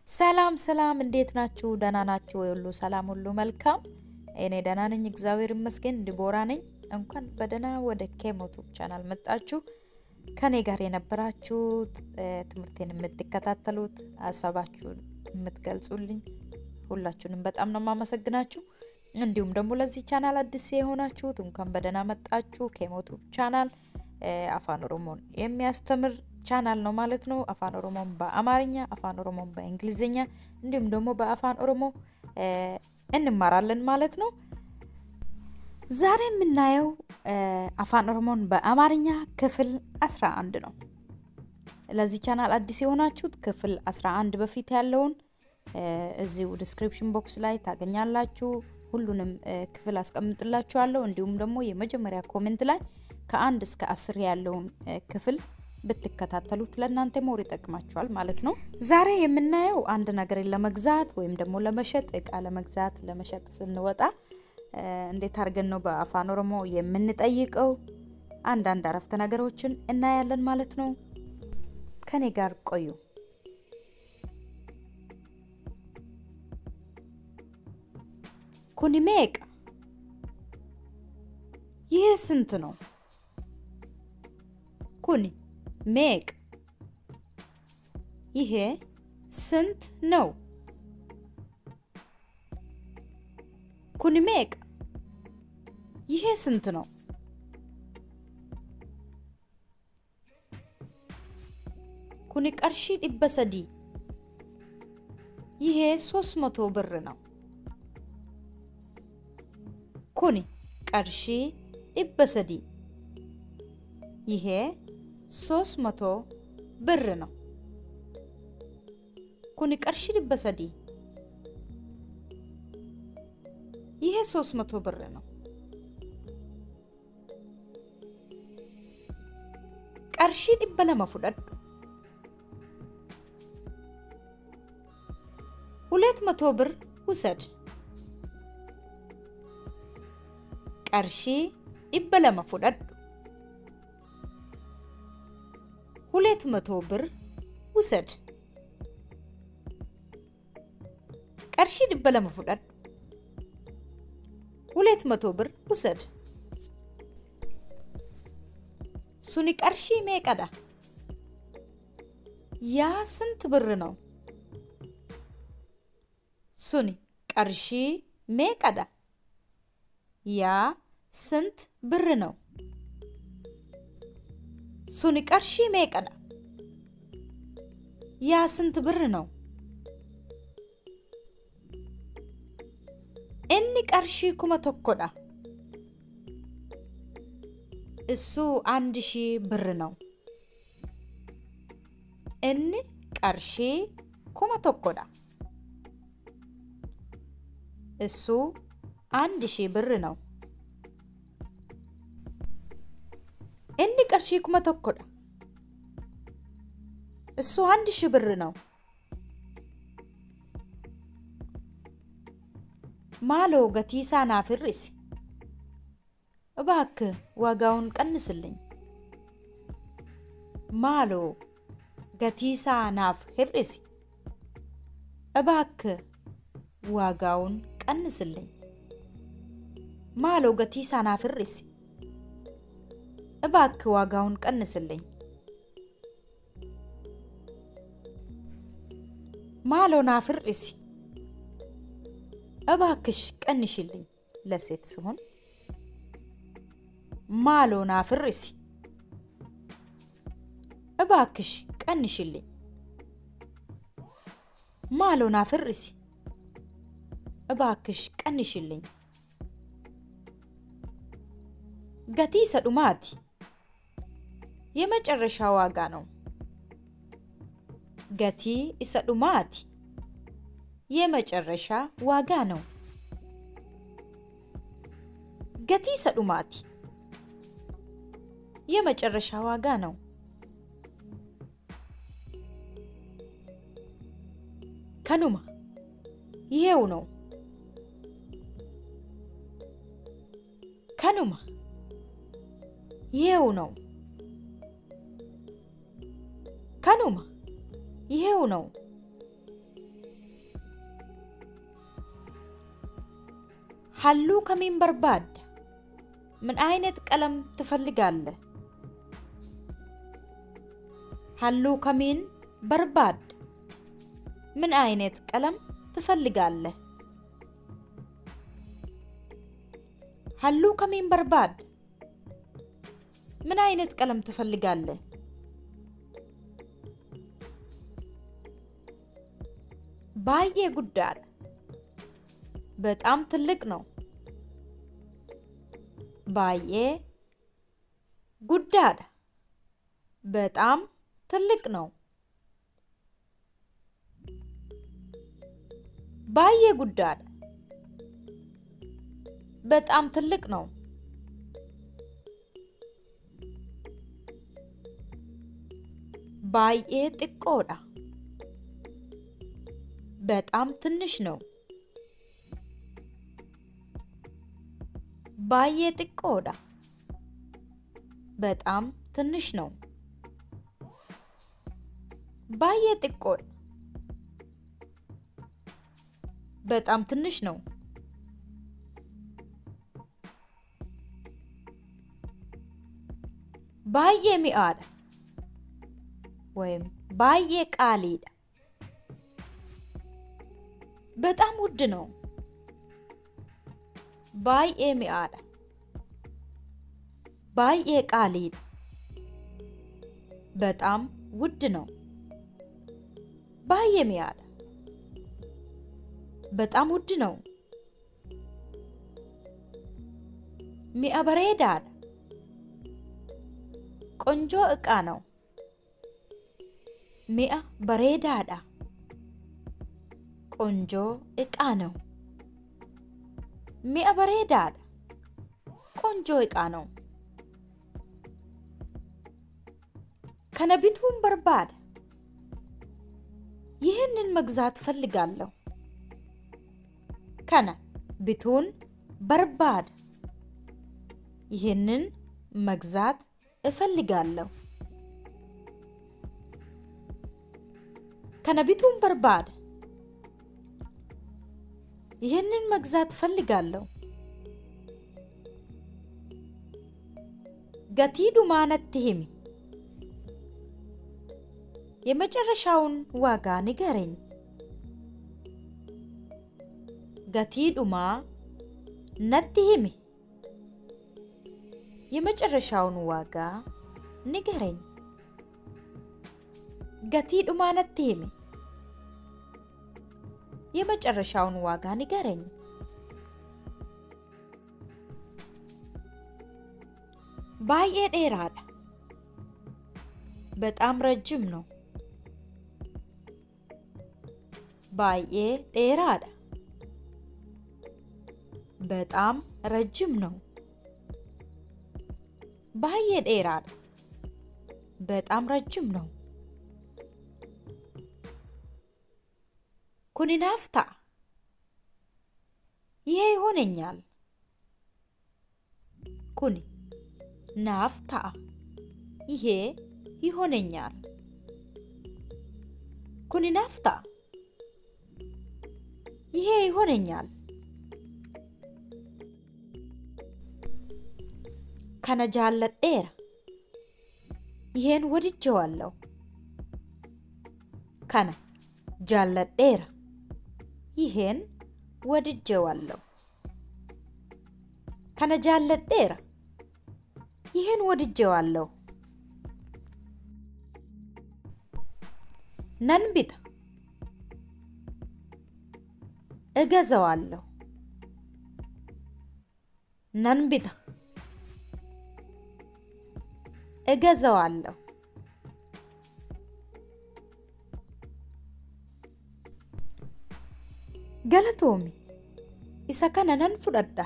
ሰላም ሰላም እንዴት ናችሁ? ደህና ናችሁ ወይ? ሁሉ ሰላም፣ ሁሉ መልካም። እኔ ደህና ነኝ፣ እግዚአብሔር ይመስገን። ዲቦራ ነኝ። እንኳን በደህና ወደ ኬሞቱብ ቻናል መጣችሁ። ከኔ ጋር የነበራችሁት ትምህርቴን የምትከታተሉት ሀሳባችሁን የምትገልጹልኝ ሁላችሁንም በጣም ነው የማመሰግናችሁ። እንዲሁም ደግሞ ለዚህ ቻናል አዲስ የሆናችሁት እንኳን በደህና መጣችሁ። ኬሞቱብ ቻናል አፋን ኦሮሞን የሚያስተምር ቻናል ነው ማለት ነው። አፋን ኦሮሞን በአማርኛ፣ አፋን ኦሮሞን በእንግሊዝኛ እንዲሁም ደግሞ በአፋን ኦሮሞ እንማራለን ማለት ነው። ዛሬ የምናየው አፋን ኦሮሞን በአማርኛ ክፍል 11 ነው። ለዚህ ቻናል አዲስ የሆናችሁት ክፍል 11 በፊት ያለውን እዚሁ ዲስክሪፕሽን ቦክስ ላይ ታገኛላችሁ። ሁሉንም ክፍል አስቀምጥላችኋለሁ። እንዲሁም ደግሞ የመጀመሪያ ኮሜንት ላይ ከ1 እስከ 10 ያለውን ክፍል ብትከታተሉት ለእናንተ ሞር ይጠቅማችኋል ማለት ነው። ዛሬ የምናየው አንድ ነገር ለመግዛት ወይም ደግሞ ለመሸጥ፣ እቃ ለመግዛት ለመሸጥ ስንወጣ እንዴት አድርገን ነው በአፋን ኦሮሞ የምንጠይቀው፣ አንዳንድ አረፍተ ነገሮችን እናያለን ማለት ነው። ከኔ ጋር ቆዩ። ኩኒ ሜቅ፣ ይህ ስንት ነው? ኩኒ ሜቅ፣ ይሄ ስንት ነው? ኩኒ ሜቅ፣ ይሄ ስንት ነው? ኩኒ ቀርሺ ዲበ ሰዲ፣ ይሄ 300 ብር ነው። ኩኒ ቀርሺ ዲበ ሰዲ፣ ይሄ 300 ብር ነው። ኩኒ ቀርሺ ዲበ ሰዲ፣ ይሄ 300 ብር ነው። ቀርሺ ዲበ ለማ ፉደዱ፣ 200 ብር ውሰድ። ቀርሺ ዲበ ለማ ፉደዱ፣ 200 ብር ውሰድ። ቀርሺ ዲበ ለማ ፉደዱ፣ 200 ብር ውሰድ። ሱኒ ቀርሺ ሜቀዳ፣ ያ ስንት ብር ነው? ሱኒ ቀርሺ ሜቀዳ፣ ያ ስንት ብር ነው? ሱኒ ቀርሺ ሜቀዳ፣ ያ ስንት ብር ነው? እኒ ቀርሺ ኩመ ቶኮዳ፣ እሱ 1000 ብር ነው። እኒ ቀርሺ ኩመ ቶኮዳ፣ እሱ 1000 ብር ነው። እኒ ቀርሺ ኩመ ቶኮዳ፣ እሱ 1000 ብር ነው። ማሎ ገቲሳ ናፍ ርሲ፣ እባክህ ዋጋውን ቀንስልኝ። ማሎ ገቲሳ ናፍ ርሲ፣ እባክህ ዋጋውን ቀንስልኝ። ማሎ ገቲሳ ናፍ ርሲ፣ እባክህ ዋጋውን ቀንስልኝ። ማሎ ናፍ ርሲ፣ እባክሽ ቀንሽልኝ። ለሴት ሲሆን ማሎ ናፍ ርሲ፣ እባክሽ ቀንሽልኝ። ማሎ ናፍ ርሲ፣ እባክሽ ቀንሽልኝ። ገቲ ሰዱማቲ፣ የመጨረሻ ዋጋ ነው። ገቲ ሰዱማቲ፣ የመጨረሻ ዋጋ ነው። ገቲ ሰዱማቲ፣ የመጨረሻ ዋጋ ነው። ከኑማ፣ ይሄው ነው። ከኑማ፣ ይሄው ነው። ከኑማ፣ ይሄው ነው። halluu kamiin barbaadda? ምን አይነት ቀለም ትፈልጋለህ? halluu kamiin barbaadda? ምን አይነት ቀለም ትፈልጋለህ? halluu kamiin barbaadda? ምን አይነት ቀለም ትፈልጋለህ? baay'ee guddaadha. በጣም ትልቅ ነው። baay'ee guddaadha. በጣም ትልቅ ነው። baay'ee guddaadha. በጣም ትልቅ ነው። baay'ee xiqqoodha. በጣም ትንሽ ነው። baay'ee xiqqoodha. በጣም ትንሽ ነው። baay'ee xiqqoodha. በጣም ትንሽ ነው። baay'ee mi'aadha ወይም baay'ee qaaliidha. በጣም ውድ ነው። baay'ee mi'aadha. baay'ee qaaliidha. በጣም ውድ ነው። baay'ee mi'aadha. በጣም ውድ ነው። mi'a bareedaadha. ቆንጆ ዕቃ ነው። mi'a bareedaadha. ቆንጆ ዕቃ ነው። mi'a bareedaadha. ቆንጆ ዕቃ ነው። kana bituun barbaada? ይህንን መግዛት ፈልጋለሁ። kana bituun barbaada? ይህንን መግዛት እፈልጋለሁ። kana bituun barbaada? ይህንን መግዛት ፈልጋለሁ። gatiidhumaa natti himi. የመጨረሻውን ዋጋ ንገረኝ። gatiidhumaa natti himi. የመጨረሻውን ዋጋ ንገረኝ። gatiidhumaa natti himi. የመጨረሻውን ዋጋ ንገረኝ። baay'ee dheeraadha. በጣም ረጅም ነው። baay'ee dheeraadha. በጣም ረጅም ነው። baay'ee dheeraadha. በጣም ረጅም ነው። kuni naaf ta'a. ይሄ ይሆነኛል። kuni naaf ta'a. ይሄ ይሆነኛል። kuni naaf ta'a. ይሄ ይሆነኛል። kana jaalladheera. ይሄን ወድጄዋለሁ። kana jaalladheera. ይሄን ወድጄዋለሁ። kana jaalladheera. ይሄን ወድጄዋለሁ። nan bita. እገዛዋለሁ። nan bita. እገዛዋለሁ። galatoomi. isa kana nan fudhadha.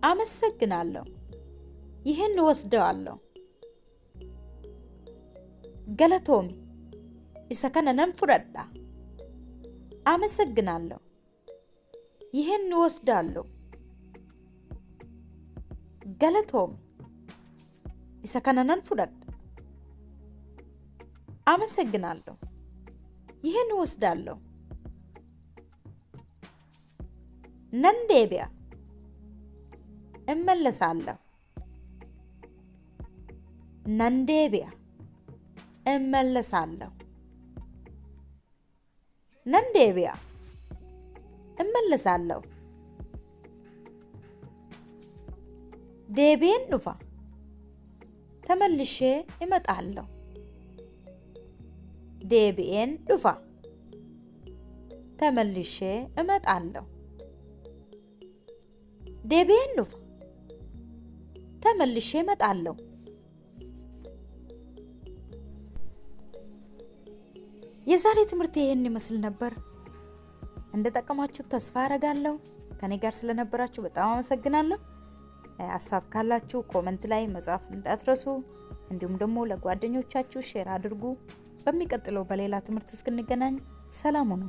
አመሰግናለሁ። ይህን ወስደዋለሁ። galatoomi. isa kana nan fudhadha. አመሰግናለሁ። ይህን ወስዳለሁ። galatoomi. isa kana nan fudhadha. አመሰግናለሁ። ይህን ወስዳለሁ። ነንዴቢያ እመለሳለሁ ነንዴቢያ እመለሳለሁ ነንዴቢያ እመለሳለሁ ዴቤን ዱፋ ተመልሼ እመጣለሁ ዴቤን ዱፋ ተመልሼ እመጣለሁ ዴቤን ዱፋ ተመልሼ እመጣለሁ የዛሬ ትምህርት ይሄን ይመስል ነበር እንደተጠቀማችሁ ተስፋ አደርጋለሁ ከኔ ጋር ስለነበራችሁ በጣም አመሰግናለሁ ሐሳብ ካላችሁ ኮሜንት ላይ መጻፍ እንዳትረሱ እንዲሁም ደግሞ ለጓደኞቻችሁ ሼር አድርጉ በሚቀጥለው በሌላ ትምህርት እስክንገናኝ ሰላም ሁኑ